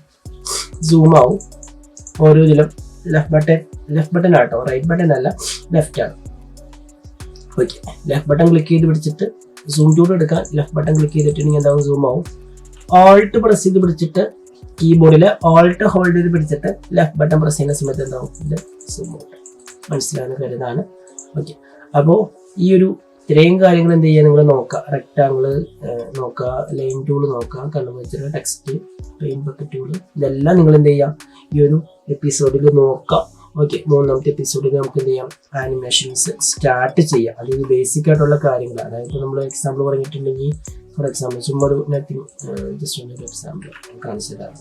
സൂം ആവും. ഓരോ ഇതിലും ലെഫ്റ്റ് ബട്ടൺ ആട്ടോ, റൈറ്റ് ബട്ടൺ അല്ല, ലെഫ്റ്റ് ആണ്. ഓക്കെ, ലെഫ്റ്റ് ബട്ടൺ ക്ലിക്ക് ചെയ്ത് പിടിച്ചിട്ട് സൂം ടൂൾ എടുക്കാൻ ലെഫ്റ്റ് ബട്ടൺ ക്ലിക്ക് ചെയ്തിട്ടുണ്ടെങ്കിൽ എന്താവും, സൂം ആവും. ഓൾട്ട് പ്രസ് ചെയ്ത് പിടിച്ചിട്ട് കീബോർഡിൽ ഓൾട്ട് ഹോൾഡ് ചെയ്ത് പിടിച്ചിട്ട് ലെഫ്റ്റ് ബട്ടൺ പ്രസ് ചെയ്യുന്ന സമയത്ത് എന്താവും, ഇത് സൂം ഔട്ട്. മനസ്സിലാവുന്ന കരുതാണ്. ഓക്കെ, അപ്പോൾ ഈ ഒരു ഇത്രയും കാര്യങ്ങൾ എന്ത് ചെയ്യുക, നിങ്ങൾ നോക്കുക, റെക്ടാങ്കിൾ നോക്കുക, ലൈൻ ടൂൾ നോക്കുക, കൺവെർജർ, ടെക്സ്റ്റ്, പെയിന്റ് ബക്കറ്റ് ടൂൾ, ഇതെല്ലാം നിങ്ങൾ എന്ത് ചെയ്യുക, ഈ ഒരു എപ്പിസോഡിൽ നോക്കുക. ഓക്കെ, മൂന്നാമത്തെ എപ്പിസോഡിൽ നമുക്ക് എന്ത് ചെയ്യാം, ആനിമേഷൻസ് സ്റ്റാർട്ട് ചെയ്യാം. അതായത് ബേസിക് ആയിട്ടുള്ള കാര്യങ്ങൾ. അതായത് നമ്മൾ എക്സാമ്പിൾ പറഞ്ഞിട്ടുണ്ടെങ്കിൽ, ഫോർ എക്സാമ്പിൾ ചുമ്മാ ഒരു നത്തിങ് ജസ്റ്റ് ഒരു എക്സാമ്പിൾ കാണിച്ചു തരാം.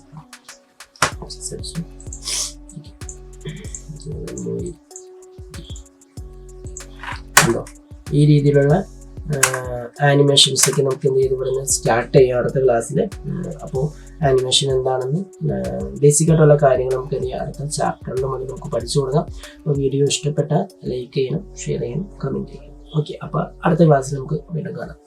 ഈ രീതിയിലുള്ള ആനിമേഷൻസ് ഒക്കെ നമുക്ക് എന്ത് ചെയ്ത് പറയുന്നത് സ്റ്റാർട്ട് ചെയ്യാം അടുത്ത ക്ലാസ്സിൽ. അപ്പോൾ ആനിമേഷൻ എന്താണെന്ന് ബേസിക് ആയിട്ടുള്ള കാര്യങ്ങൾ നമുക്ക് എന്ത് ചെയ്യാം അടുത്ത ചാപ്റ്ററിൽ നമുക്ക് പഠിച്ചു കൊടുക്കാം. അപ്പോൾ വീഡിയോ ഇഷ്ടപ്പെട്ടാൽ ലൈക്ക് ചെയ്യണം, ഷെയർ ചെയ്യണം, കമൻറ്റ് ചെയ്യണം. ഓക്കെ, അപ്പോൾ അടുത്ത ക്ലാസ്സിൽ നമുക്ക് വീണ്ടും കാണാം.